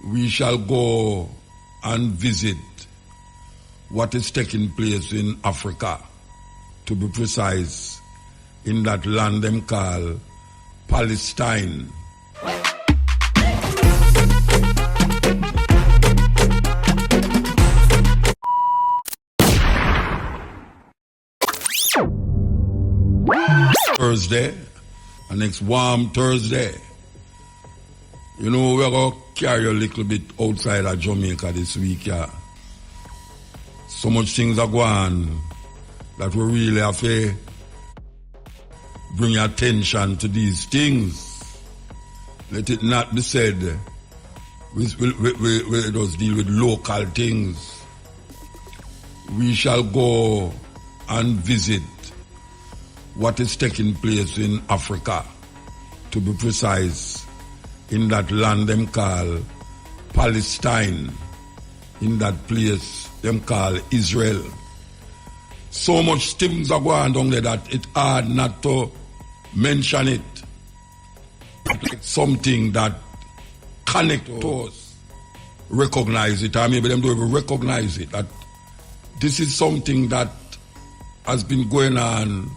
we shall go and visit what is taking place in Africa, to be precise, in that land them call Palestine. Thursday, and next warm Thursday, you know, we're going to carry a little bit outside of Jamaica this week, yeah. So much things are going on that we really have to bring attention to these things. Let it not be said we just deal with local things. We shall go and visit what is taking place in Africa, to be precise, in that land them call Palestine, in that place them call Israel. So much things are going on down there that it's hard not to mention it. Like something that connects us, recognize it, or maybe them don't even recognize it, that this is something that has been going on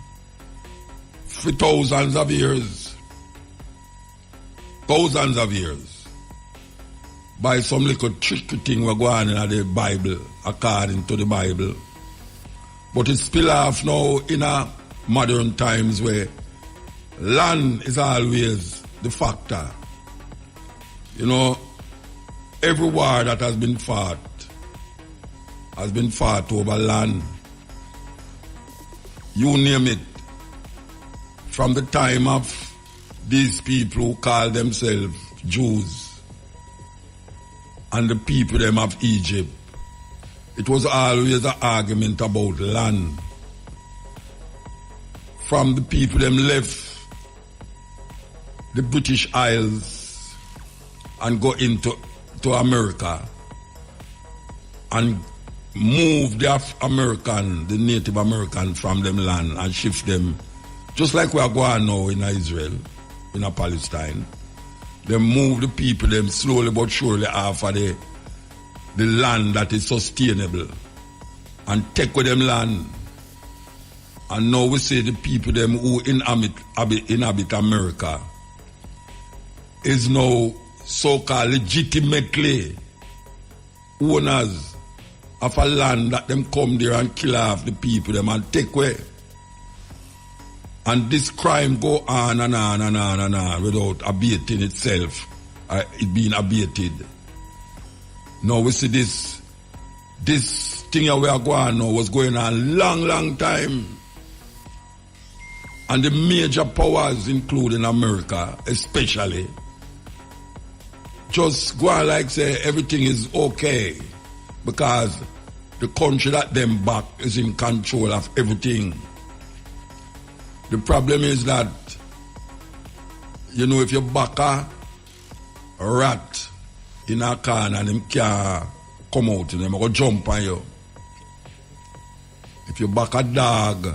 for thousands of years. Thousands of years. By some little tricky thing we're going on in the Bible, according to the Bible. But it's spill off now in a modern times where land is always the factor. You know, every war that has been fought over land. You name it. From the time of these people who call themselves Jews and the people them of Egypt, it was always an argument about land. From the people them left the British Isles and go into America and move the Native American from them land and shift them, just like we are going now in Israel, in Palestine. They move the people them slowly but surely off of the land that is sustainable and take with them land. And now we say the people them who inhabit America is now so-called legitimately owners of a land that them come there and kill off the people them and take away. And this crime go on and on and on and on without abating itself, it being abated. Now we see this thing we are going now was going on long time. And the major powers, including America, especially, just go on like say everything is okay because the country that them back is in control of everything. The problem is that, you know, if you back a rat in a can and him can't come out, and him go jump on you. If you back a dog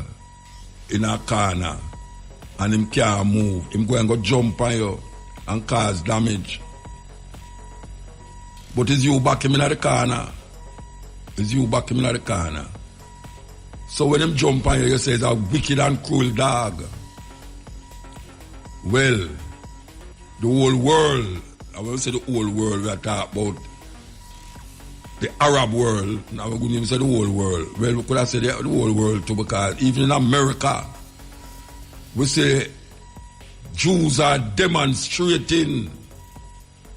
in a corner and him can't move, him go and go jump on you and cause damage. But it's you back him in the corner. It's you back him in the corner. So when him jump on you, you say it's a wicked and cruel dog. Well, the whole world, I will say the whole world, we are talking about the Arab world. Now we couldn't even say the whole world. Well, we could have said the whole world too, because even in America, we say Jews are demonstrating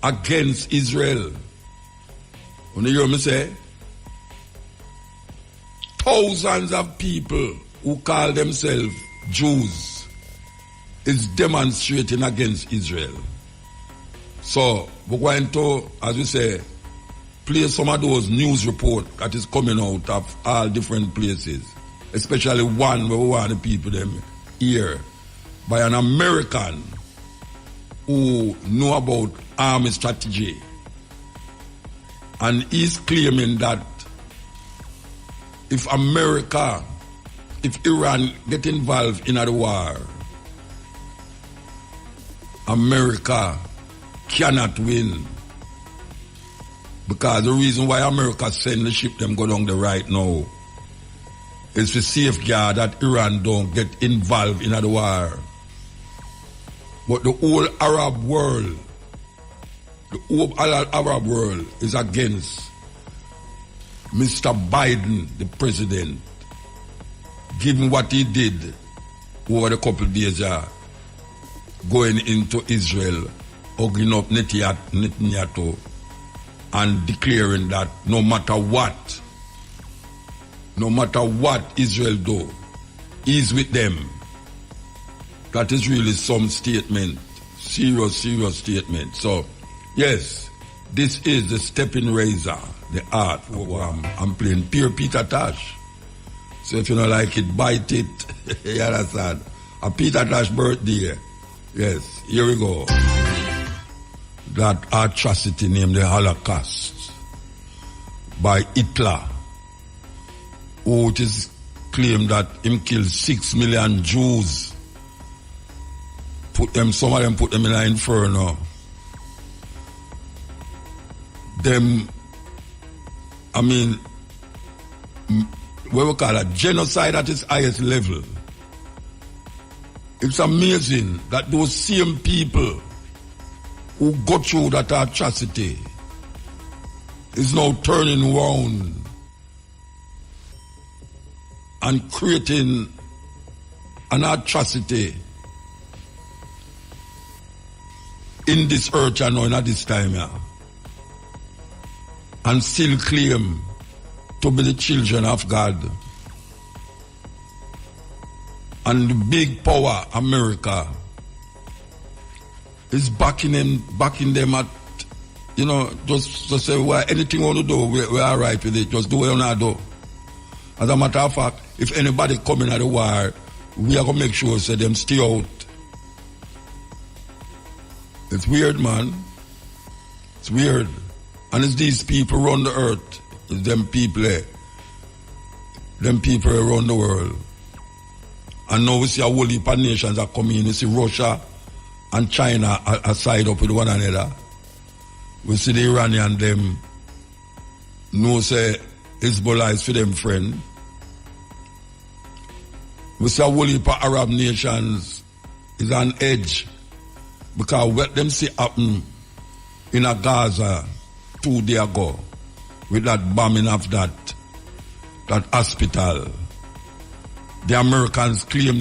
against Israel. When you hear me say, thousands of people who call themselves Jews is demonstrating against Israel. So we're going to, as we say, play some of those news reports that is coming out of all different places, especially one where we want the people them here by an American who know about army strategy. And he's claiming that if Iran get involved in a war, America cannot win. Because the reason why America send the ship them go down the right now is to safeguard that Iran don't get involved in the war. But the whole Arab world, is against Mr. Biden, the president, given what he did over the couple of days going into Israel, hugging up Netanyahu, and declaring that no matter what Israel do, he's with them. That is really some statement, serious statement. So, yes, this is the Steppin Razor, the art program. I'm playing pure Peter Tosh. So if you don't like it, bite it. You understand? A Peter Tosh birthday. Yes, here we go. That atrocity named the Holocaust by Hitler, who it is claimed that him killed 6 million Jews. Some of them put them in an inferno. What we call a genocide at its highest level. It's amazing that those same people who go through that atrocity is now turning around and creating an atrocity in this earth and now at this time, and still claim to be the children of God. And the big power, America, is backing them at, just to say, well, anything you want to do, we're all right with it. Just do what you want to do. As a matter of fact, if anybody coming at the war, we are going to make sure that them stay out. It's weird, man. It's weird. And it's these people around the earth. It's them people around the world. And now we see a whole heap of nations are coming in. We see Russia and China are side up with one another. We see the Iranian them know say Hezbollah is for them friend. We see a whole heap of Arab nations is on edge because what them see happen in a Gaza 2 days ago with that bombing of that hospital. The Americans claim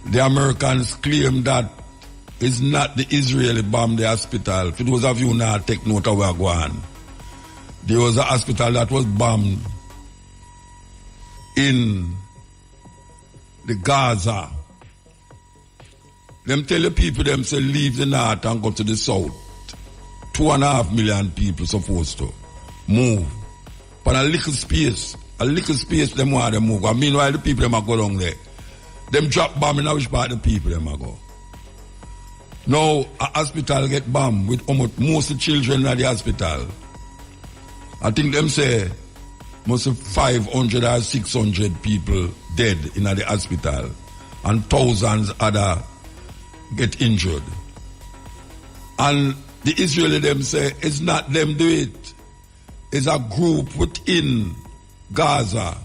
the Americans claim that it's not the Israeli bomb the hospital. For those of you now take note of where going. There was a hospital that was bombed in the Gaza. Them tell the people them say leave the north and go to the south. 2.5 million people supposed to move. But a little space them want to move. And meanwhile the people them are go down there. Them drop bomb in which part the people them are go. Now a hospital get bombed with almost most of the children at the hospital. I think them say most of 500 or 600 people dead in the hospital and thousands other get injured. And the Israeli them say it's not them do it. It's a group within Gaza.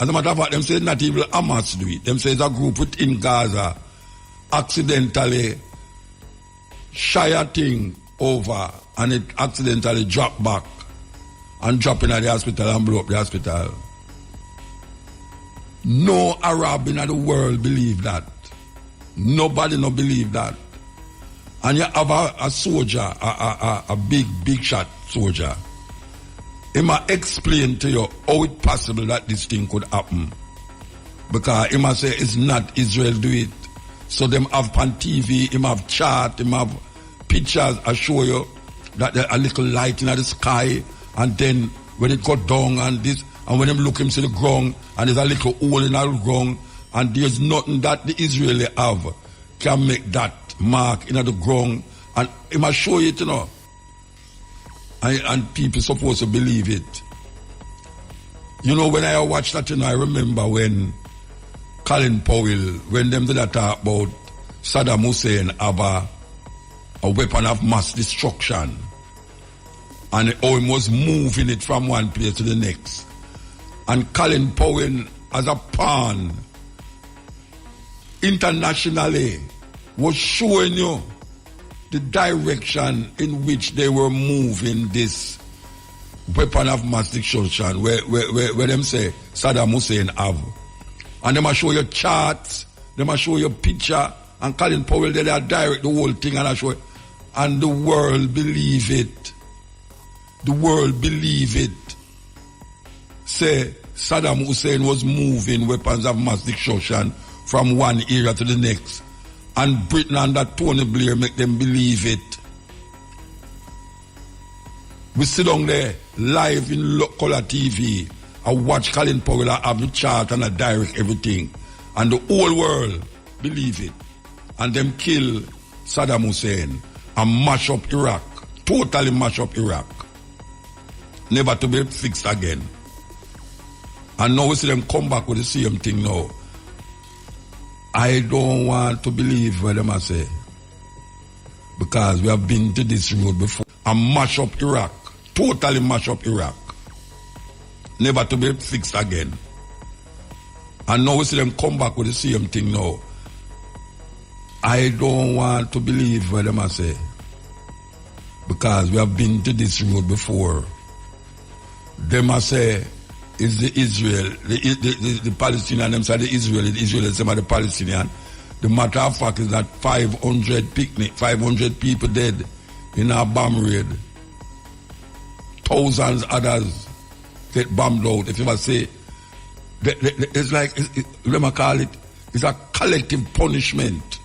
As a matter of fact, them say not even Hamas do it. Them say it's a group within Gaza accidentally shy a thing over and it accidentally drop back and drop in at the hospital and blow up the hospital. No Arab in the world believe that. Nobody no believe that. And you have a soldier, a big shot soldier. He must explain to you how it's possible that this thing could happen. Because he must say it's not Israel do it. So them have on TV, him have chart, him have pictures I show you that there's a little light in the sky, and then when it got down and this, and when them look him to the ground and there's a little hole in the ground, and there's nothing that the Israeli have can make that mark in the ground, and he must show it, and people supposed to believe it. When I watched that, I remember when Colin Powell, when them did talk about Saddam Hussein, Abba, a weapon of mass destruction. And he was moving it from one place to the next. And Colin Powell, as a pawn, internationally, was showing you the direction in which they were moving this weapon of mass destruction, where them say Saddam Hussein have. And they must show you charts, they must show you picture, and Colin Powell, they direct the whole thing, and I show it. And the world believe it. The world believe it. Say Saddam Hussein was moving weapons of mass destruction from one area to the next. And Britain under Tony Blair make them believe it. We sit down there live in color TV. I watch Colin Powell have the chart and I direct everything. And the whole world believe it. And them kill Saddam Hussein and mash up Iraq. Totally mash up Iraq. Never to be fixed again. And now we see them come back with the same thing now. I don't want to believe what them I say. Because we have been to this road before. And mash up Iraq. Totally mash up Iraq. Never to be fixed again. And now we see them come back with the same thing now. I don't want to believe what them I say. Because we have been to this road before. Them I say is the Israel, the Palestinian, them say the Israel, some of the Palestinian. The matter of fact is that 500 people dead in a bomb raid. Thousands others get bombed out. If you ever say, it's like, let me call it, it's a collective punishment.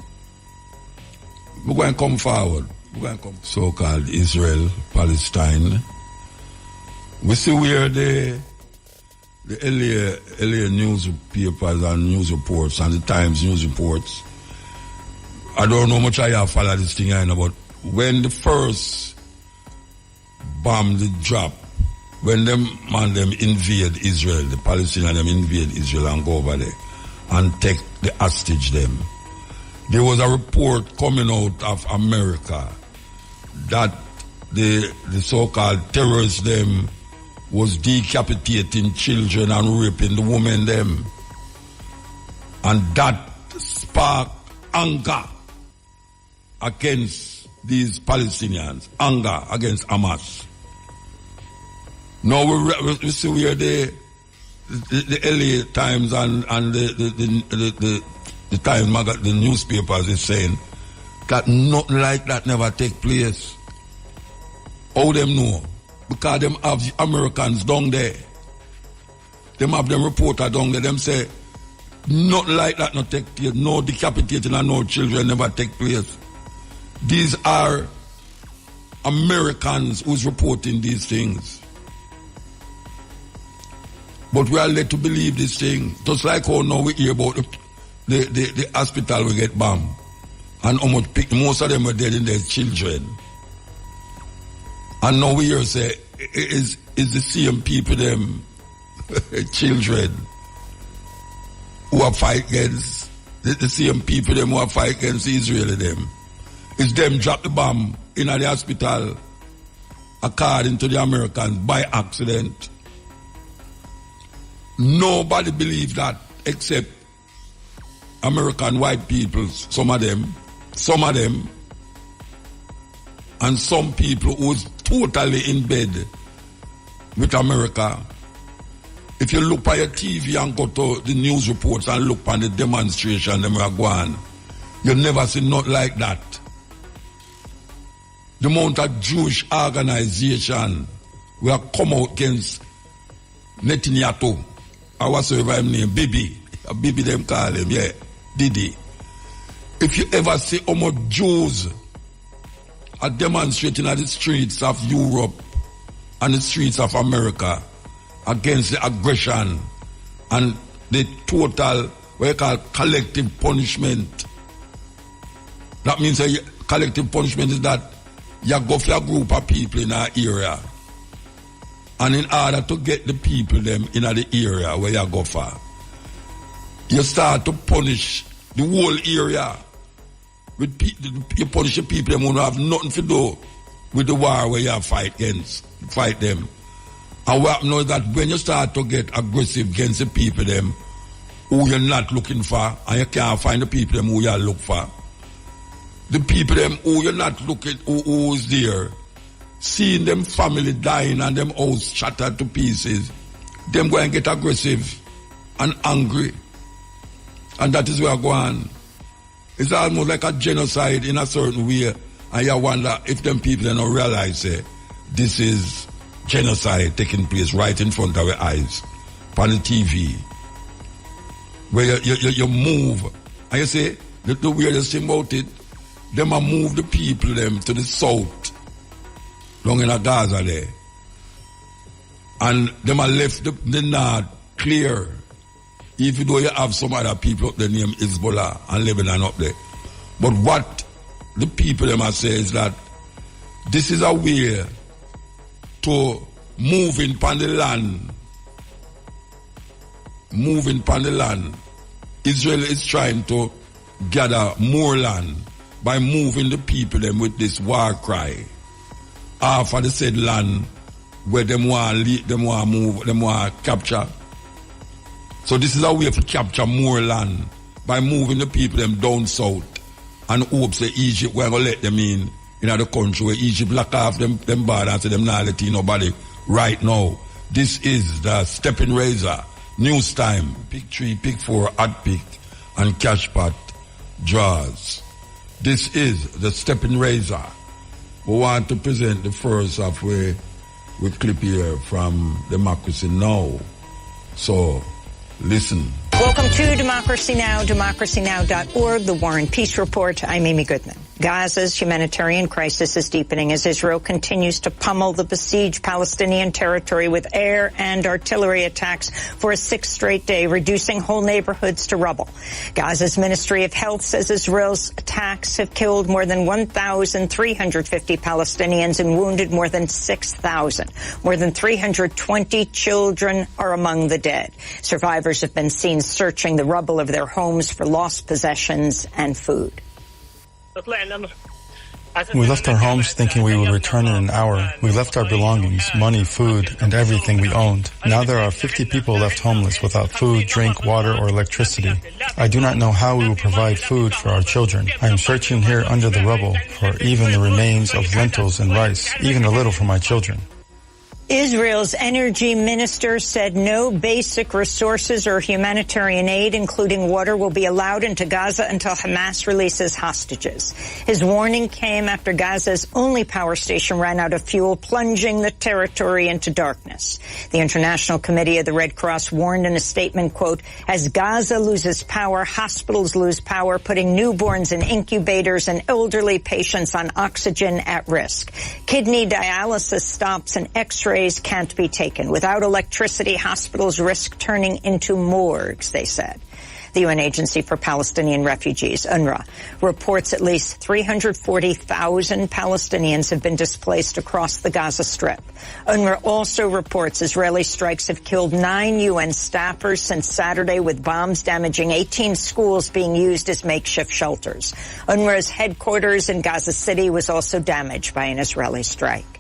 We're going to come forward. We're going to come. So-called Israel, Palestine. We see where the LA newspapers and news reports and the Times news reports. I don't know much I have followed this thing, but when the first bomb the drop, when them invade Israel, the Palestinians them invade Israel and go over there and take the hostage them. There was a report coming out of America that the so-called terrorists them was decapitating children and raping the women them. And that sparked anger against these Palestinians, anger against Hamas. Now we see where the LA Times and the Times magazine, the newspapers is saying that nothing like that never take place. How them know? Because them have Americans down there. Them have them reporter down there. Them say nothing like that not take place. No decapitating and no children never take place. These are Americans who's reporting these things. But we are led to believe this thing. Just like how now we hear about the hospital we get bombed. And how much most of them are dead in their children. And now we hear say, is the same people them, children, who are fight against, the same people them who are fight against Israel them. It's them drop the bomb in the hospital, according to the Americans, by accident. Nobody believes that except American white people, some of them, and some people who's totally in bed with America. If you look by your TV and go to the news reports and look on the demonstration them are going, you'll never see nothing like that. The amount of Jewish organization we have come out against Netanyahu, our survivor name, Bibi them call him, yeah, Didi. If you ever see how much Jews are demonstrating at the streets of Europe and the streets of America against the aggression and the total, what you call collective punishment. That means that collective punishment is that you go for a group of people in an area, and in order to get the people them in the area where you go for, you start to punish the whole area You punish the people them who don't have nothing to do with the war where you have fight them. And what happens is that when you start to get aggressive against the people them who you're not looking for, and you can't find the people them who you look for, the people them who you're not looking, who is there, seeing them family dying and them house shattered to pieces, them go and get aggressive and angry. And that is where I go on. It's almost like a genocide in a certain way. And you wonder if them people don't realize this is genocide taking place right in front of our eyes on the TV. Where you move. And you say, the weirdest thing about it, them a move the people them to the south, long in a Gaza there. And them a left the north clear. Even though you have some other people up there named Hezbollah and Lebanon up there. But what the people them say is that this is a way to moving upon the land. Moving upon the land. Israel is trying to gather more land by moving the people them with this war cry. Half of the said land where them want move, them want capture. So this is a way to capture more land by moving the people them down south and hope say Egypt we're going to let them in the country where Egypt lock off them bad and say them not letting nobody right now. This is the Steppin Razor news time. Pick 3, pick 4, hot pick and cash pot draws. This is the Steppin Razor. We want to present the first of we clip here from Democracy Now! So listen. Welcome to Democracy Now!, democracynow.org, the War and Peace Report. I'm Amy Goodman. Gaza's humanitarian crisis is deepening as Israel continues to pummel the besieged Palestinian territory with air and artillery attacks for a 6th straight day, reducing whole neighborhoods to rubble. Gaza's Ministry of Health says Israel's attacks have killed more than 1,350 Palestinians and wounded more than 6,000. More than 320 children are among the dead. Survivors have been seen searching the rubble of their homes for lost possessions and food. We left our homes thinking we would return in an hour. We left our belongings, money, food, and everything we owned. Now there are 50 people left homeless without food, drink, water, or electricity. I do not know how we will provide food for our children. I am searching here under the rubble for even the remains of lentils and rice, even a little for my children. Israel's energy minister said no basic resources or humanitarian aid, including water, will be allowed into Gaza until Hamas releases hostages. His warning came after Gaza's only power station ran out of fuel, plunging the territory into darkness. The International Committee of the Red Cross warned in a statement, quote, as Gaza loses power, hospitals lose power, putting newborns in incubators and elderly patients on oxygen at risk. Kidney dialysis stops and X-ray can't be taken. Without electricity, hospitals risk turning into morgues, they said. The UN Agency for Palestinian Refugees, UNRWA, reports at least 340,000 Palestinians have been displaced across the Gaza Strip. UNRWA also reports Israeli strikes have killed 9 UN staffers since Saturday, with bombs damaging 18 schools being used as makeshift shelters. UNRWA's headquarters in Gaza City was also damaged by an Israeli strike.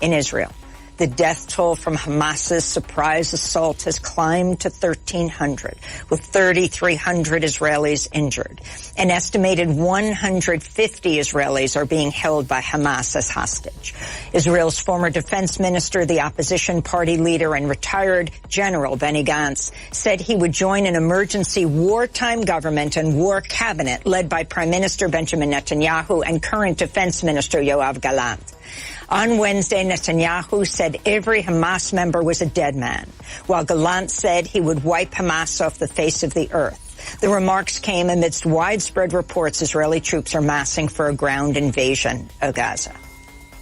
In Israel, the death toll from Hamas's surprise assault has climbed to 1,300, with 3,300 Israelis injured. An estimated 150 Israelis are being held by Hamas as hostage. Israel's former defense minister, the opposition party leader and retired General Benny Gantz, said he would join an emergency wartime government and war cabinet led by Prime Minister Benjamin Netanyahu and current Defense Minister Yoav Gallant. On Wednesday, Netanyahu said every Hamas member was a dead man, while Gallant said he would wipe Hamas off the face of the earth. The remarks came amidst widespread reports Israeli troops are massing for a ground invasion of Gaza.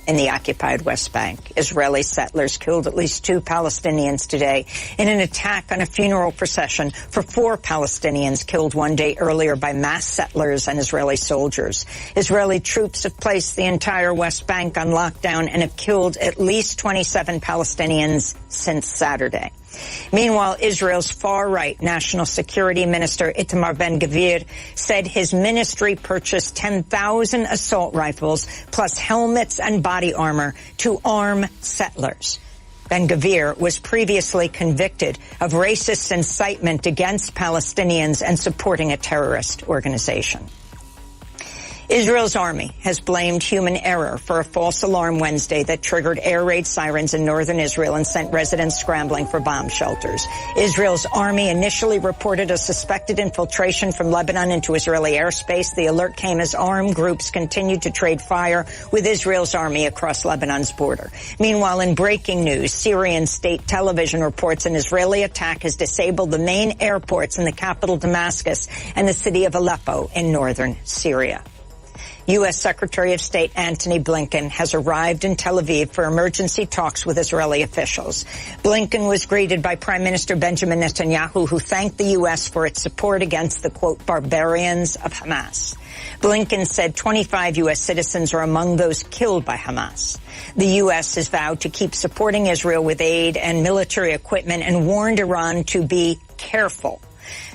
In the occupied West Bank, Israeli settlers killed at least 2 Palestinians today in an attack on a funeral procession for 4 Palestinians killed one day earlier by mass settlers and Israeli soldiers. Israeli troops have placed the entire West Bank on lockdown and have killed at least 27 Palestinians since Saturday. Meanwhile, Israel's far-right National Security Minister Itamar Ben-Gvir said his ministry purchased 10,000 assault rifles plus helmets and body armor to arm settlers. Ben-Gvir was previously convicted of racist incitement against Palestinians and supporting a terrorist organization. Israel's army has blamed human error for a false alarm Wednesday that triggered air raid sirens in northern Israel and sent residents scrambling for bomb shelters. Israel's army initially reported a suspected infiltration from Lebanon into Israeli airspace. The alert came as armed groups continued to trade fire with Israel's army across Lebanon's border. Meanwhile, in breaking news, Syrian state television reports an Israeli attack has disabled the main airports in the capital Damascus and the city of Aleppo in northern Syria. U.S. Secretary of State Antony Blinken has arrived in Tel Aviv for emergency talks with Israeli officials. Blinken was greeted by Prime Minister Benjamin Netanyahu, who thanked the U.S. for its support against the, quote, barbarians of Hamas. Blinken said 25 U.S. citizens are among those killed by Hamas. The U.S. has vowed to keep supporting Israel with aid and military equipment and warned Iran to be careful.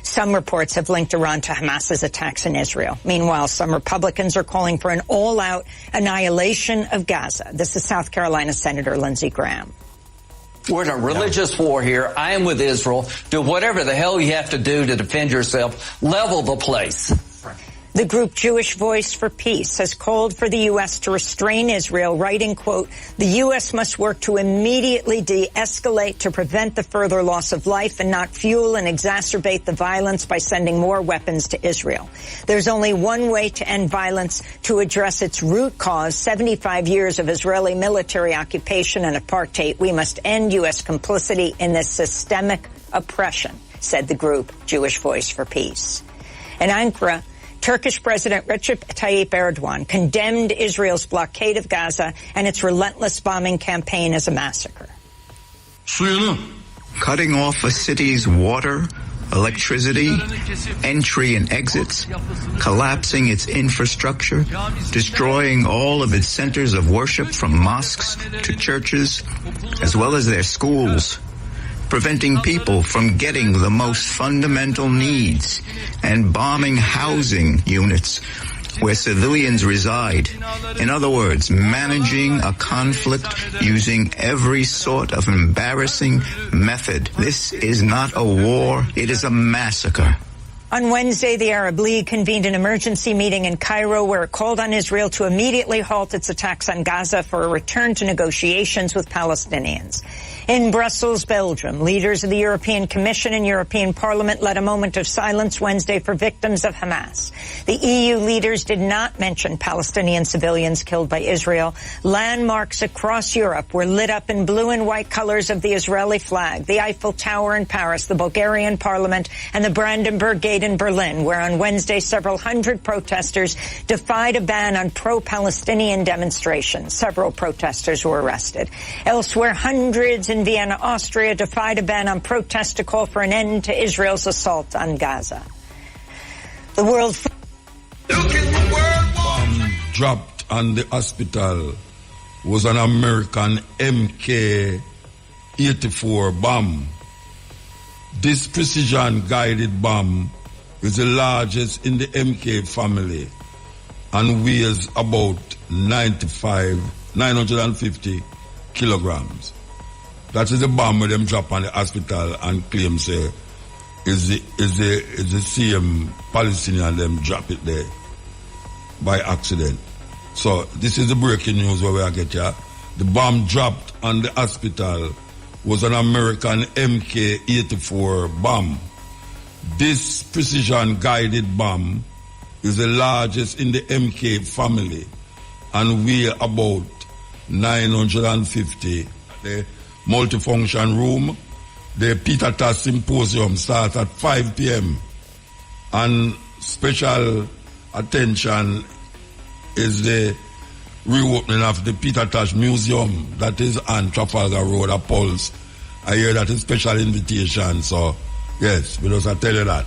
Some reports have linked Iran to Hamas's attacks in Israel. Meanwhile, some Republicans are calling for an all-out annihilation of Gaza. This is South Carolina Senator Lindsey Graham. We're in a religious war here. I am with Israel. Do whatever the hell you have to do to defend yourself. Level the place. The group Jewish Voice for Peace has called for the U.S. to restrain Israel, writing, quote, the U.S. must work to immediately de-escalate to prevent the further loss of life and not fuel and exacerbate the violence by sending more weapons to Israel. There's only one way to end violence, to address its root cause, 75 years of Israeli military occupation and apartheid. We must end U.S. complicity in this systemic oppression, said the group Jewish Voice for Peace. In Ankara, Turkish President Recep Tayyip Erdogan condemned Israel's blockade of Gaza and its relentless bombing campaign as a massacre. Cutting off a city's water, electricity, entry and exits, collapsing its infrastructure, destroying all of its centers of worship from mosques to churches, as well as their schools, preventing people from getting the most fundamental needs, and bombing housing units where civilians reside. In other words, managing a conflict using every sort of embarrassing method. This is not a war, it is a massacre. On Wednesday, the Arab League convened an emergency meeting in Cairo where it called on Israel to immediately halt its attacks on Gaza for a return to negotiations with Palestinians. In Brussels, Belgium, leaders of the European Commission and European Parliament led a moment of silence Wednesday for victims of Hamas. The EU leaders did not mention Palestinian civilians killed by Israel. Landmarks across Europe were lit up in blue and white colors of the Israeli flag. The Eiffel Tower in Paris, the Bulgarian Parliament, and the Brandenburg Gate in Berlin, where on Wednesday several hundred protesters defied a ban on pro-Palestinian demonstrations. Several protesters were arrested. Elsewhere, hundreds in Vienna, Austria, defied a ban on protests to call for an end to Israel's assault on Gaza. The world bomb dropped on the hospital was an American MK-84 bomb. This precision-guided bomb is the largest in the MK family and weighs about 950 kilograms. That is the bomb where them drop on the hospital and claim say is the same Palestinian them drop it there by accident. So this is the breaking news where we are get here. The bomb dropped on the hospital was an American MK-84 bomb. This precision-guided bomb is the largest in the MK family and weigh about 950. The multifunction room, the Peter Tass Symposium starts at 5 p.m. and special attention is the reopening of the Peter Tash Museum that is on Trafalgar Road at Pulse. I hear that is special invitation, so yes, because I tell you that.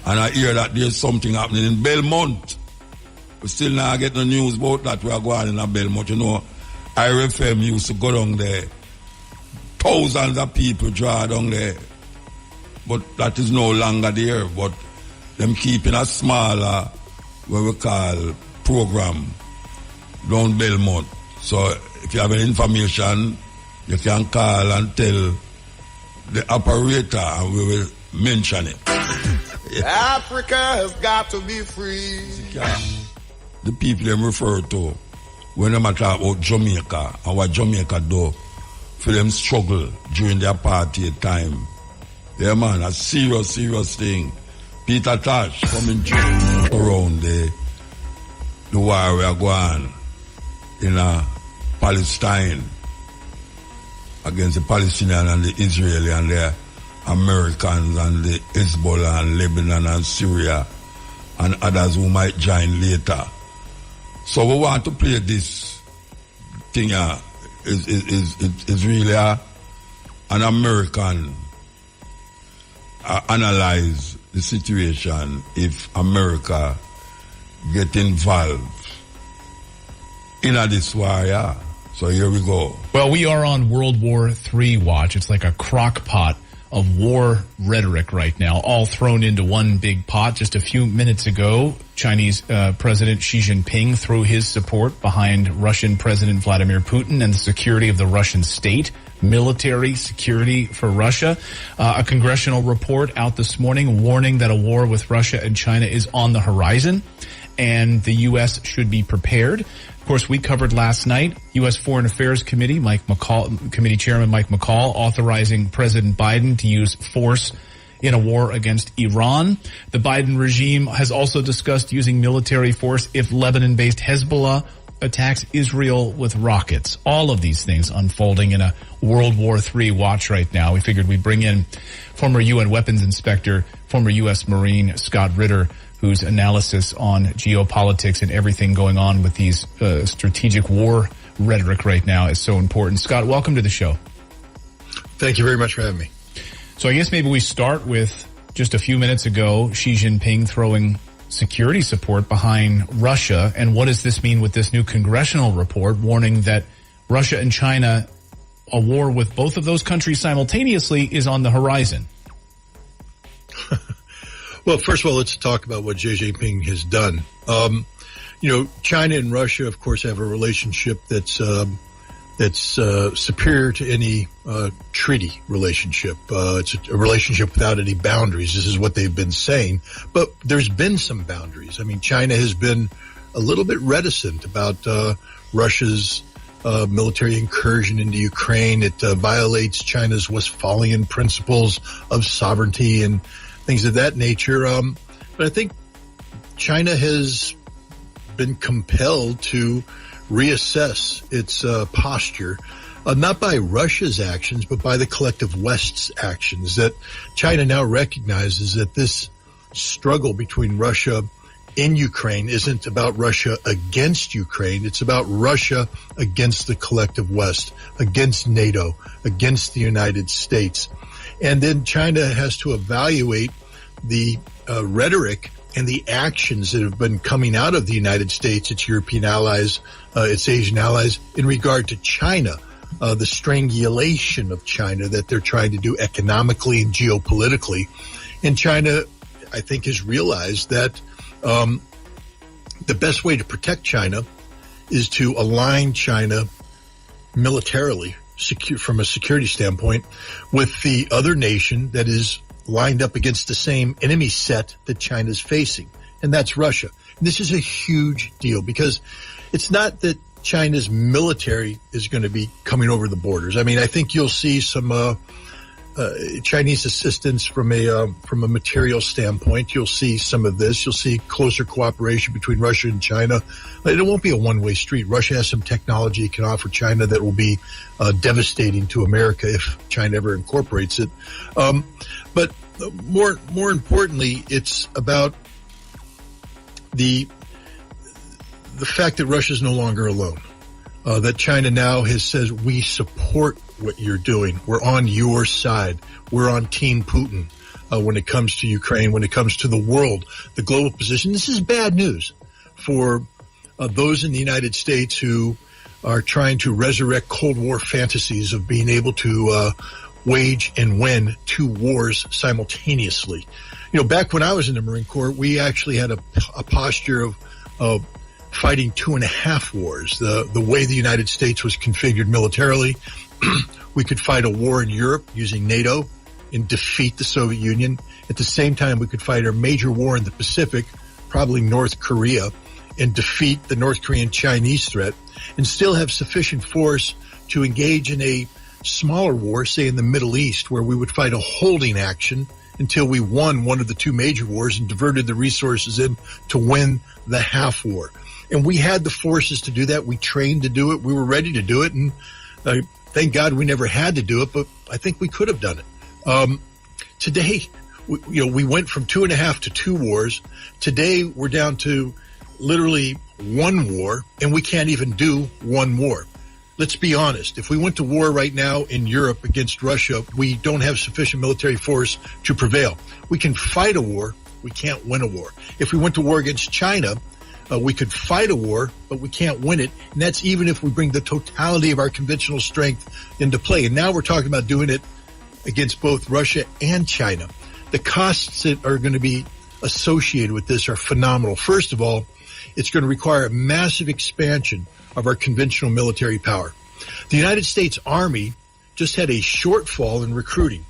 And I hear that there's something happening in Belmont. We still not get the news about that we are going in Belmont. You know, IRFM used to go down there thousands of people draw down there. But that is no longer there. But them keeping a smaller, what we call, program down Belmont. So if you have any information, you can call and tell the operator and we will mention it. Africa has got to be free. The people them refer to when they talk about Jamaica and what Jamaica do for them struggle during their apartheid time. Yeah, man, a serious, serious thing. Peter Tosh coming around the war we are going in Palestine against the Palestinians and the Israeli and the Americans and the Hezbollah and Lebanon and Syria and others who might join later. So we want to play this thing is really an American analyze the situation if America get involved in this war, yeah. So here we go. Well, we are on World War III watch. It's like a crock pot of war rhetoric right now, all thrown into one big pot. Just a few minutes ago, Chinese President Xi Jinping threw his support behind Russian President Vladimir Putin and the security of the Russian state, military security for Russia. A congressional report out this morning warning that a war with Russia and China is on the horizon, and the U.S. should be prepared. Of course, we covered last night, U.S. Foreign Affairs Committee Chairman Mike McCall authorizing President Biden to use force in a war against Iran. The Biden regime has also discussed using military force if Lebanon-based Hezbollah attacks Israel with rockets. All of these things unfolding in a World War III watch right now. We figured we'd bring in former UN weapons inspector, former U.S. Marine Scott Ritter, whose analysis on geopolitics and everything going on with these strategic war rhetoric right now is so important. Scott, welcome to the show. Thank you very much for having me. So I guess maybe we start with just a few minutes ago, Xi Jinping throwing security support behind Russia. And what does this mean with this new congressional report warning that Russia and China, a war with both of those countries simultaneously, is on the horizon? Well, first of all, let's talk about what Xi Jinping has done. China and Russia, of course, have a relationship that's superior to any treaty relationship. It's a relationship without any boundaries. This is what they've been saying. But there's been some boundaries. I mean, China has been a little bit reticent about Russia's military incursion into Ukraine. It violates China's Westphalian principles of sovereignty and things of that nature. But I think China has been compelled to reassess its posture, not by Russia's actions, but by the collective West's actions, that China now recognizes that this struggle between Russia and Ukraine isn't about Russia against Ukraine. It's about Russia against the collective West, against NATO, against the United States. And then China has to evaluate the rhetoric and the actions that have been coming out of the United States, its European allies, its Asian allies, in regard to China, the strangulation of China that they're trying to do economically and geopolitically. And China, I think, has realized that the best way to protect China is to align China militarily, from a security standpoint, with the other nation that is lined up against the same enemy set that China's facing, and that's Russia. And this is a huge deal because it's not that China's military is going to be coming over the borders. I mean, I think you'll see some Chinese assistance from a material standpoint. You'll see some of this. You'll see closer cooperation between Russia and China. It won't be a one-way street. Russia has some technology it can offer China that will be devastating to America if China ever incorporates it. But more importantly, it's about the fact that Russia is no longer alone. That China now has says, we support what you're doing. We're on your side. We're on Team Putin when it comes to Ukraine, when it comes to the world, the global position. This is bad news for those in the United States who are trying to resurrect Cold War fantasies of being able to wage and win two wars simultaneously. You know, back when I was in the Marine Corps, we actually had a posture of fighting 2.5 wars. The way the United States was configured militarily, we could fight a war in Europe using NATO and defeat the Soviet Union. At the same time, we could fight a major war in the Pacific, probably North Korea, and defeat the North Korean Chinese threat, and still have sufficient force to engage in a smaller war, say in the Middle East, where we would fight a holding action until we won one of the two major wars and diverted the resources in to win the half war. And we had the forces to do that. We trained to do it. We were ready to do it. And thank God we never had to do it, but I think we could have done it. Today, we went from 2.5 to 2 wars. Today, we're down to literally one war, and we can't even do one war. Let's be honest. If we went to war right now in Europe against Russia, we don't have sufficient military force to prevail. We can fight a war. We can't win a war. If we went to war against China, we could fight a war, but we can't win it. And that's even if we bring the totality of our conventional strength into play. And now we're talking about doing it against both Russia and China. The costs that are going to be associated with this are phenomenal. First of all, it's going to require a massive expansion of our conventional military power. The United States Army just had a shortfall in recruiting.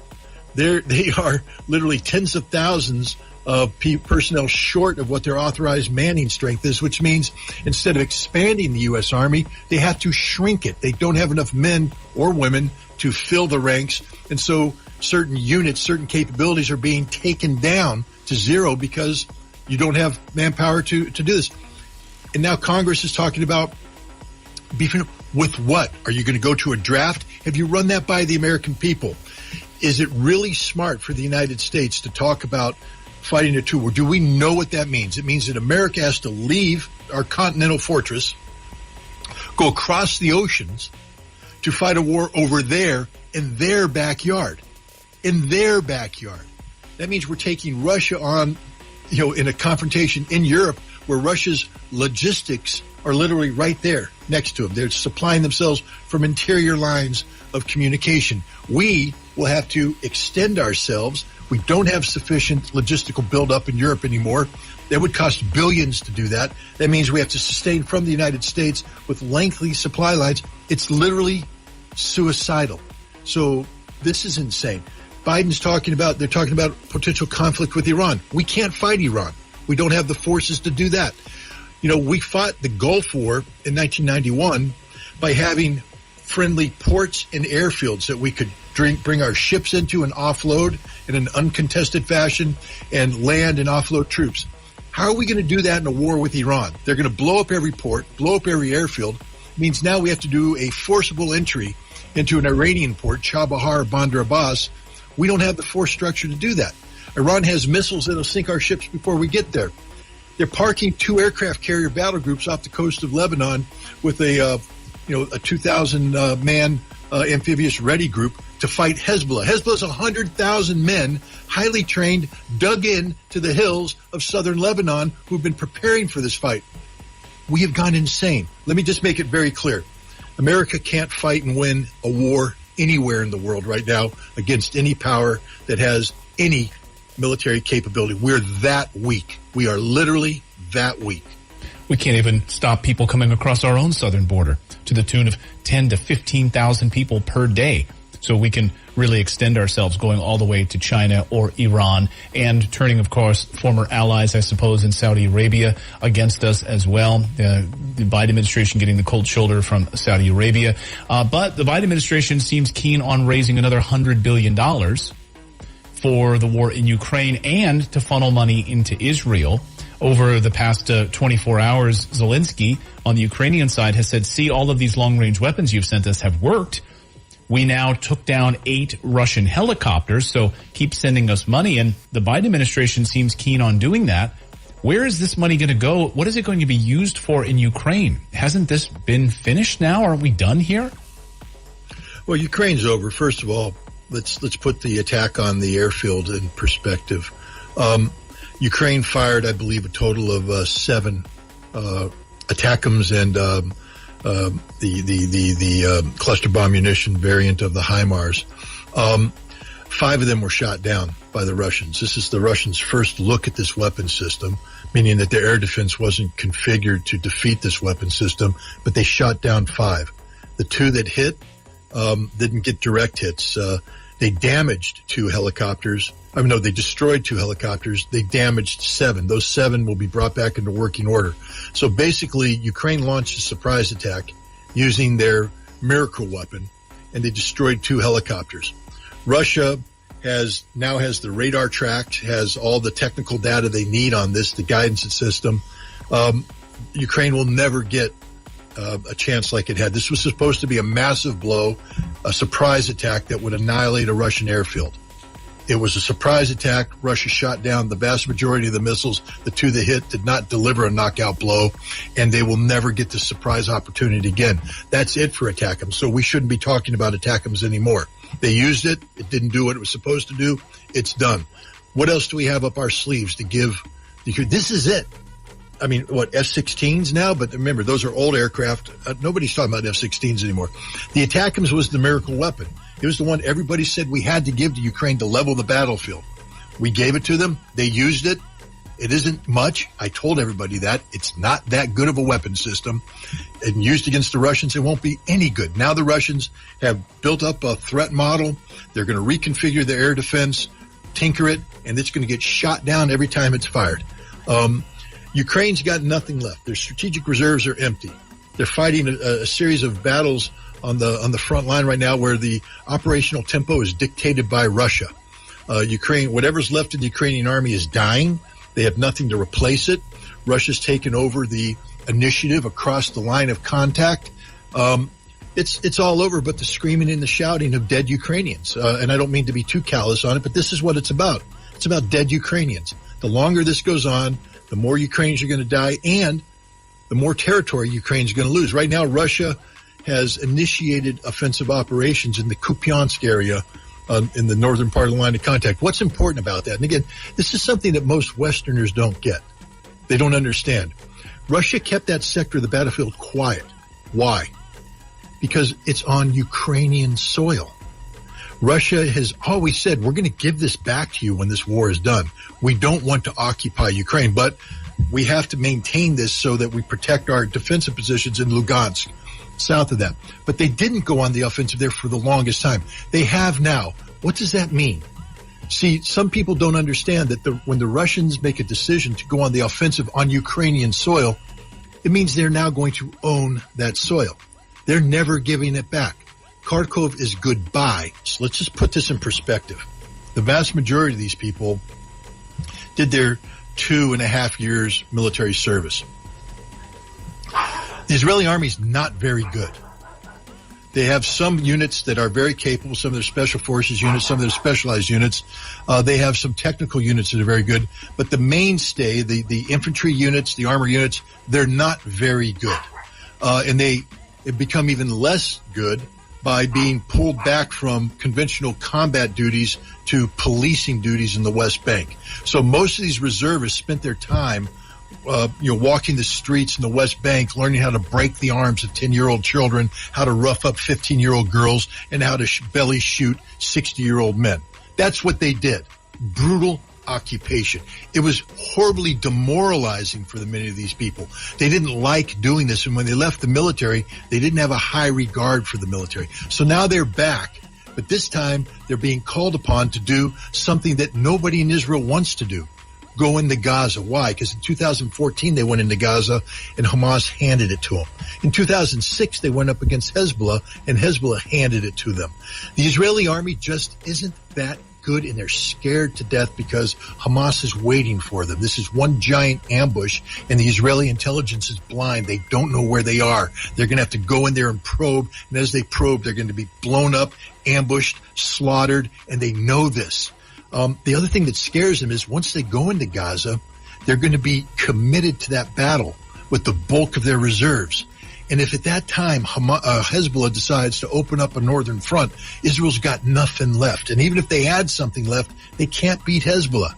They are literally tens of thousands of personnel short of what their authorized manning strength is, which means instead of expanding the U.S. Army, they have to shrink it. They don't have enough men or women to fill the ranks. And so certain units, certain capabilities are being taken down to zero because you don't have manpower to do this. And now Congress is talking about beefing up with what? Are you going to go to a draft? Have you run that by the American people? Is it really smart for the United States to talk about fighting a 2 war? Do we know what that means? It means that America has to leave our continental fortress, go across the oceans to fight a war over there in their backyard. In their backyard. That means we're taking Russia on, in a confrontation in Europe where Russia's logistics are literally right there next to them. They're supplying themselves from interior lines of communication. We will have to extend ourselves. We don't have sufficient logistical buildup in Europe anymore. That would cost billions to do that. That means we have to sustain from the United States with lengthy supply lines. It's literally suicidal. So this is insane. Biden's talking about potential conflict with Iran. We can't fight Iran. We don't have the forces to do that. We fought the Gulf War in 1991 by having friendly ports and airfields that we could bring our ships into and offload in an uncontested fashion and land and offload troops. How are we going to do that in a war with Iran? They're going to blow up every port, blow up every airfield. It means now we have to do a forcible entry into an Iranian port, Chabahar, Bandar Abbas. We don't have the force structure to do that. Iran has missiles that will sink our ships before we get there. They're parking 2 aircraft carrier battle groups off the coast of Lebanon with a 2,000 man amphibious ready group to fight Hezbollah. Hezbollah's 100,000 men, highly trained, dug in to the hills of southern Lebanon who've been preparing for this fight. We have gone insane. Let me just make it very clear. America can't fight and win a war anywhere in the world right now against any power that has any military capability. We're that weak. We are literally that weak. We can't even stop people coming across our own southern border to the tune of 10 to 15,000 people per day. So we can really extend ourselves going all the way to China or Iran and turning, of course, former allies, I suppose, in Saudi Arabia against us as well. The Biden administration getting the cold shoulder from Saudi Arabia. But the Biden administration seems keen on raising another $100 billion for the war in Ukraine and to funnel money into Israel. Over the past 24 hours, Zelensky on the Ukrainian side has said, see, all of these long-range weapons you've sent us have worked. We now took down 8 Russian helicopters, so keep sending us money. And the Biden administration seems keen on doing that. Where is this money going to go? What is it going to be used for in Ukraine? Hasn't this been finished now? Aren't we done here? Well, Ukraine's over. First of all, let's put the attack on the airfield in perspective. Ukraine fired, I believe, a total of 7 ATACMS and cluster bomb munition variant of the HIMARS. 5 of them were shot down by the Russians. This is the Russians' first look at this weapon system, meaning that their air defense wasn't configured to defeat this weapon system, but they shot down 5. The 2 that hit didn't get direct hits. They damaged 2 helicopters. They destroyed 2 helicopters. They damaged 7. Those 7 will be brought back into working order. So basically, Ukraine launched a surprise attack using their miracle weapon, and they destroyed 2 helicopters. Russia now has the radar tracked, has all the technical data they need on this, the guidance system. Ukraine will never get a chance like it had. This was supposed to be a massive blow, a surprise attack that would annihilate a Russian airfield. It was a surprise attack. Russia shot down the vast majority of the missiles. The 2 that hit did not deliver a knockout blow, and they will never get the surprise opportunity again. That's it for ATACMS. So we shouldn't be talking about ATACMS anymore. They used it. It didn't do what it was supposed to do. It's done. What else do we have up our sleeves to give? This is it. F-16s now? But remember, those are old aircraft. Nobody's talking about F-16s anymore. The ATACMS was the miracle weapon. It was the one everybody said we had to give to Ukraine to level the battlefield. We gave it to them. They used it. It isn't much. I told everybody that. It's not that good of a weapon system. And used against the Russians, it won't be any good. Now the Russians have built up a threat model. They're going to reconfigure their air defense, tinker it, and it's going to get shot down every time it's fired. Ukraine's got nothing left. Their strategic reserves are empty. They're fighting a series of battles on the front line right now where the operational tempo is dictated by Russia. Ukraine, whatever's left of the Ukrainian army is dying. They have nothing to replace it. Russia's taken over the initiative across the line of contact. It's all over but the screaming and the shouting of dead Ukrainians. And I don't mean to be too callous on it, but this is what it's about. It's about dead Ukrainians. The longer this goes on, the more Ukrainians are going to die and the more territory Ukraine's going to lose. Right now, Russia has initiated offensive operations in the Kupiansk area in the northern part of the line of contact. What's important about that? And again, this is something that most Westerners don't get. They don't understand. Russia kept that sector of the battlefield quiet. Why? Because it's on Ukrainian soil. Russia has always said, we're going to give this back to you when this war is done. We don't want to occupy Ukraine, but we have to maintain this so that we protect our defensive positions in Lugansk, south of that. But they didn't go on the offensive there for the longest time. They have now. What does that mean? See, some people don't understand that when the Russians make a decision to go on the offensive on Ukrainian soil, it means they're now going to own that soil. They're never giving it back. Kharkov is goodbye. So let's just put this in perspective. The vast majority of these people did their 2.5 years military service. The Israeli army is not very good. They have some units that are very capable, some of their special forces units, some of their specialized units. They have some technical units that are very good. But the mainstay, the infantry units, the armor units, they're not very good. And they become even less good by being pulled back from conventional combat duties to policing duties in the West Bank. So most of these reservists spent their time walking the streets in the West Bank, learning how to break the arms of 10-year-old children, how to rough up 15-year-old girls, and how to belly shoot 60-year-old men. That's what they did. Brutal occupation. It was horribly demoralizing for many of these people. They didn't like doing this, and when they left the military, they didn't have a high regard for the military. So now they're back, but this time they're being called upon to do something that nobody in Israel wants to do. Go into Gaza. Why? Because in 2014 they went into Gaza and Hamas handed it to them. In 2006 they went up against Hezbollah and Hezbollah handed it to them. The Israeli army just isn't that good, and they're scared to death because Hamas is waiting for them. This is one giant ambush, and the Israeli intelligence is blind. They don't know where they are. They're going to have to go in there and probe, and as they probe, they're going to be blown up, ambushed, slaughtered, and they know this. The other thing that scares them is once they go into Gaza, they're going to be committed to that battle with the bulk of their reserves. And if at that time Hezbollah decides to open up a northern front, Israel's got nothing left. And even if they had something left, they can't beat Hezbollah.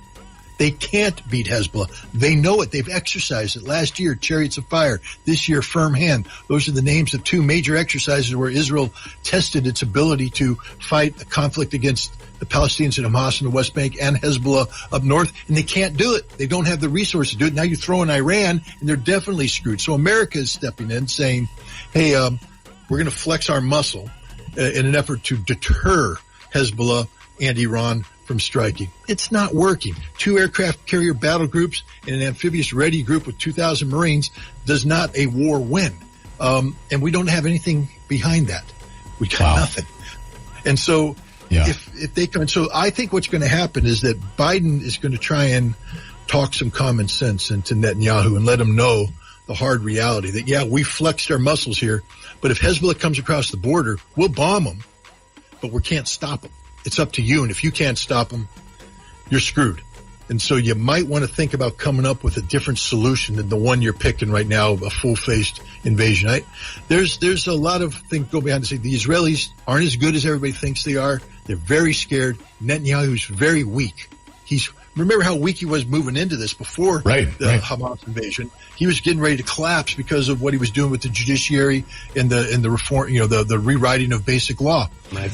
They can't beat Hezbollah. They know it. They've exercised it. Last year, Chariots of Fire. This year, Firm Hand. Those are the names of two major exercises where Israel tested its ability to fight a conflict against the Palestinians and Hamas in the West Bank and Hezbollah up north, and they can't do it. They don't have the resources to do it. Now you throw in Iran, and they're definitely screwed. So America is stepping in saying, hey, we're going to flex our muscle in an effort to deter Hezbollah and Iran from striking. It's not working. 2 aircraft carrier battle groups and an amphibious ready group with 2,000 Marines does not a war win. And we don't have anything behind that. We got nothing. And so if they come, so I think what's going to happen is that Biden is going to try and talk some common sense into Netanyahu and let him know the hard reality that, yeah, we flexed our muscles here, but if Hezbollah comes across the border, we'll bomb them, but we can't stop them. It's up to you, and if you can't stop them, you're screwed. And so you might want to think about coming up with a different solution than the one you're picking right now, a full-faced invasion. There's a lot of things go behind to say the Israelis aren't as good as everybody thinks they are. They're very scared. Netanyahu's very weak. Remember how weak he was moving into this before the Hamas invasion. He was getting ready to collapse because of what he was doing with the judiciary and the reform, the rewriting of basic law.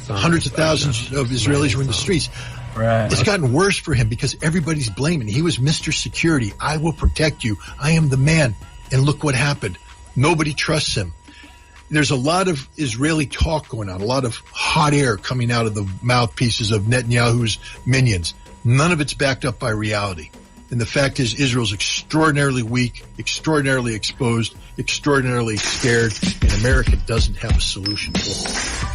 Hundreds of thousands of Israelis were in the streets. Right. It's gotten worse for him because everybody's blaming. He was Mr. Security. I will protect you. I am the man. And look what happened. Nobody trusts him. There's a lot of Israeli talk going on, a lot of hot air coming out of the mouthpieces of Netanyahu's minions. None of it's backed up by reality. And the fact is Israel's extraordinarily weak, extraordinarily exposed, extraordinarily scared, and America doesn't have a solution for it.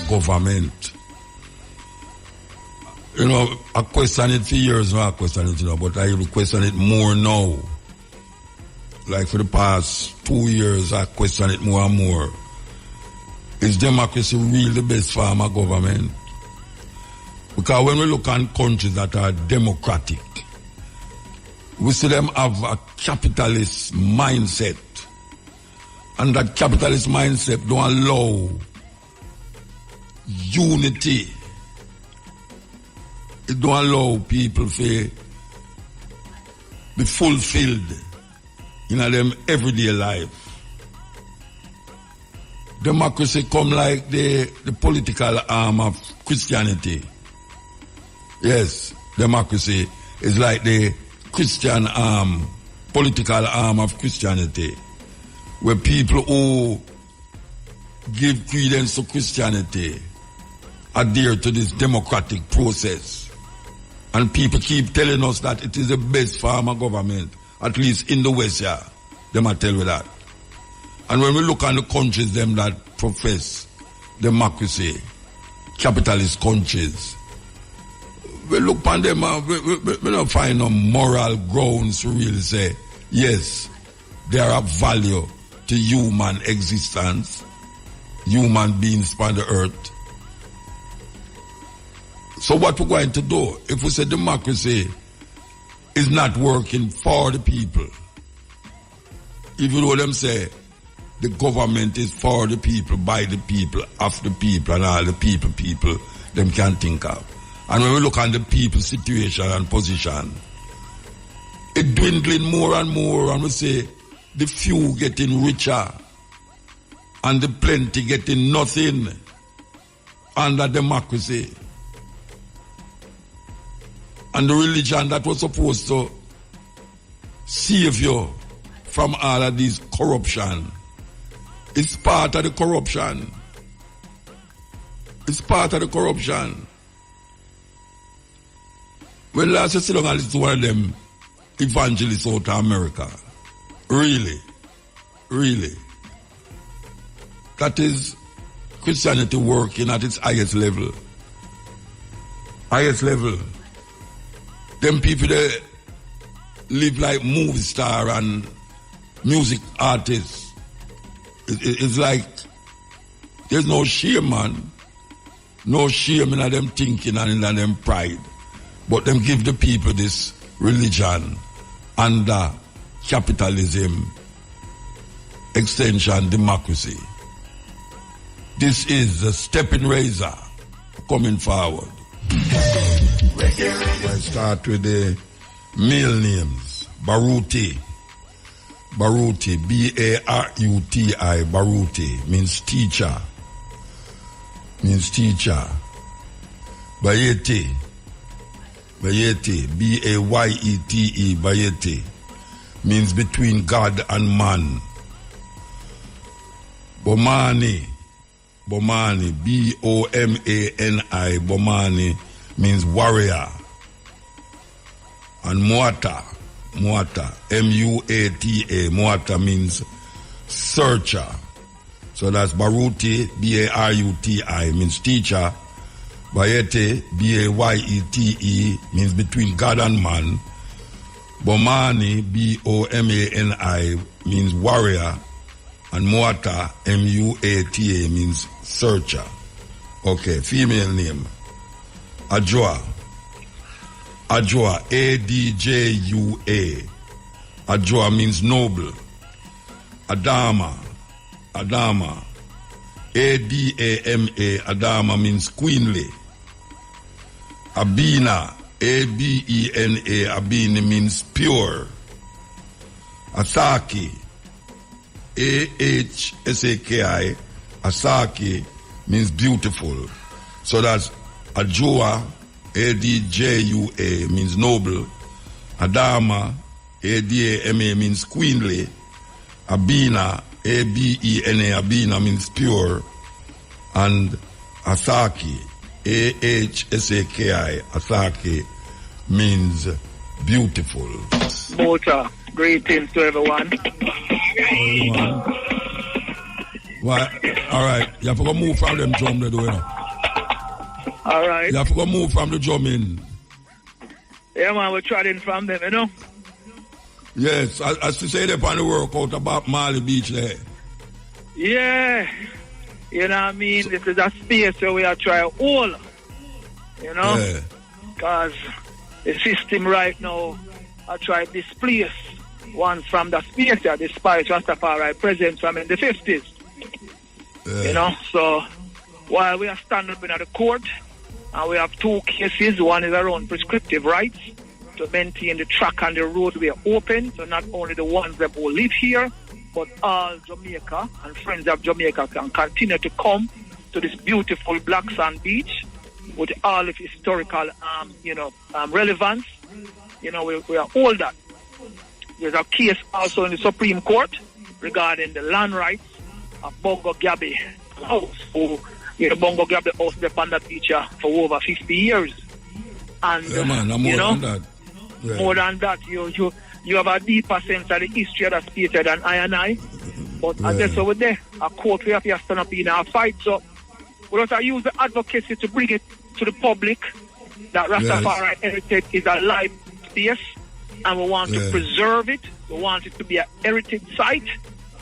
Government. I question it for years now, but I will question it more now. Like for the past 2 years, I question it more and more. Is democracy really the best form of government? Because when we look at countries that are democratic, we see them have a capitalist mindset. And that capitalist mindset don't allow unity. It don't allow people to be fulfilled in them everyday life. Democracy come like the political arm of Christianity. Yes, democracy is like the Christian arm, political arm of Christianity, where people who give credence to Christianity adhere to this democratic process. And people keep telling us that it is the best form of government, at least in the West, yeah. They might tell you that. And when we look at the countries them that profess democracy, capitalist countries, we look upon them and we don't find no moral grounds to really say, yes, they are of value to human existence, human beings on the earth. So what we're going to do, if we say democracy is not working for the people, even though them say the government is for the people, by the people, of the people, and all the people them can think of. And when we look at the people's situation and position, it dwindling more and more, and we say the few getting richer and the plenty getting nothing under democracy. And the religion that was supposed to save you from all of this corruption, it's part of the corruption. It's part of the corruption. When last you sit down and listen to one of them evangelists out of America, really, that is Christianity working at its highest level. Highest level. Them people that live like movie star and music artists. It's like there's no shame, man. No shame in them thinking and in them pride. But them give the people this religion under capitalism, extension, democracy. This is the Steppin Razor coming forward. I start with the male names. Baruti. Baruti, B-A-R-U-T-I, Baruti, means teacher. Bayete, B-A-Y-E-T-E, Bayete, means between God and man. Bomani, B-O-M-A-N-I, Bomani, means warrior. And Muata, M-U-A-T-A, Muata means searcher. So that's Baruti, B-A-R-U-T-I, means teacher. Bayete, B-A-Y-E-T-E, means between God and man. Bomani, B-O-M-A-N-I, means warrior. And Muata, M-U-A-T-A, means searcher. Okay, female name. Adjoa, A-D-J-U-A. Adjoa means noble. Adama, A-D-A-M-A, Adama means queenly. Abina, A-B-E-N-A, Abina means pure. Asaki, A-H-S-A-K-I, Asaki means beautiful. So that's Adjoa, A-D-J-U-A means noble. Adama, A-D-A-M-A means queenly. Abina, A-B-E-N-A, Abina means pure. And Asaki, A-H-S-A-K-I, Asaki means beautiful. Mota, greetings to everyone. Well, all right, you have to go move from them drum there, you know. All right. You have to go move from the drum in. Yeah, man, we're trotting from them, you know. Yes, as to say they're on the workout about Mali Beach there. Yeah. You know what I mean? This is a space where we are trying all, you know. Because the system right now, I try to displace ones from the space here, despite Rastafari presence from in the 50s. You know, so while we are standing up in the court, and we have two cases, one is around prescriptive rights to maintain the track and the roadway open, so not only the ones that will live here, but all Jamaica and friends of Jamaica can continue to come to this beautiful Black Sand Beach with all of historical, relevance. You know, we are all that. There's a case also in the Supreme Court regarding the land rights of Bongo Gabi House, who, Bongo Gabi House there on the beach for over 50 years. And, more than that. Yeah. More than that, you have a deeper sense of the history of the space than I and I. But as I said over there, a court we have to stand up in our fight. So we have to use the advocacy to bring it to the public that Rastafari heritage is a live space, and we want to preserve it. We want it to be a heritage site.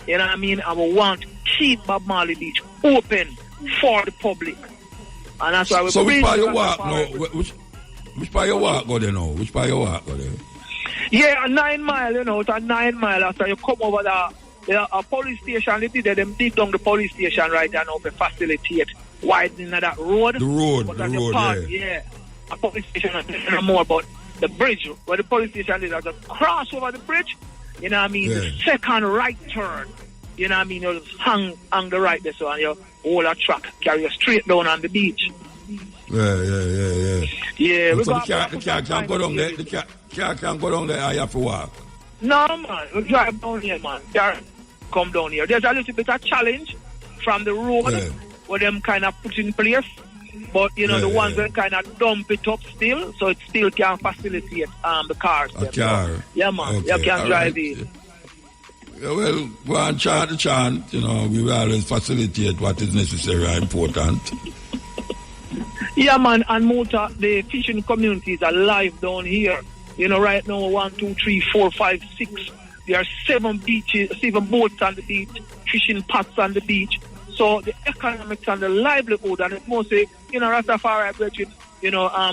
You know what I mean? And we want to keep Bob Marley Beach open for the public. And that's why we so which part you walk now? Which part you walk go there now? Which part you walk go there? Yeah, a 9 mile, it's a 9 mile after you come over a police station. They dig down the police station right there now to facilitate widening of that road. The road, yeah. A police station is more about the bridge. Where the police station is, to cross over the bridge, you know what I mean? The second right turn, you know what I mean? You just hang the right there, so and you hold a truck, carry you straight down on the beach. Yeah, so the car can't go down there. The car can't go down there. I have to walk. No, man. We drive down here, man. Come down here. There's a little bit of challenge from the road where them kind of put in place. But, the ones that kind of dump it up still, so it still can facilitate the cars. A car. So, yeah, man. Okay. You can drive it. Yeah, well, go on chant the chant. We will always facilitate what is necessary and important. Yeah, man, and Mota, the fishing community is alive down here. Right now, 1, 2, 3, 4, 5, 6. There are 7 boats on the beach, fishing pots on the beach. So the economics and the livelihood, and it's mostly, Rastafari,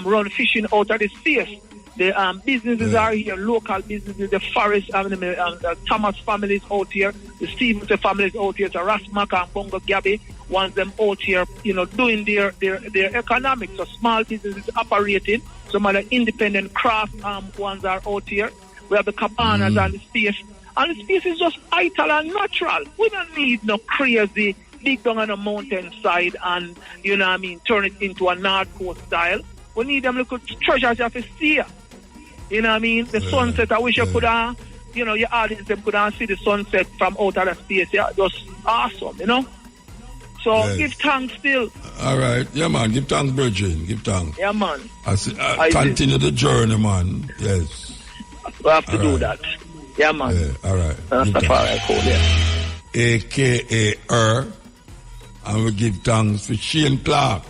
run fishing out of the space. The businesses are here, local businesses, the Forest, the Thomas families out here, the Stevenson families out here, the Rasmaka and Bongo Gabi, ones them out here, doing their economics. So small businesses operating. Some of the independent craft ones are out here. We have the cabanas and the space. And the space is just vital and natural. We don't need no crazy dig down on a mountainside and, turn it into a North Coast style. We need them little treasures you have to see. You know what I mean? The sunset, I wish you could your audience them could see the sunset from out of the space. Yeah, just awesome, So give thanks still. All right. Yeah, man. Give thanks, Virgin. Give thanks. Yeah, man. Continue the journey, man. Yes. We have to do that. Yeah, man. Yeah, all right. That's the part I call it. AKA and we give thanks for Shane Clark.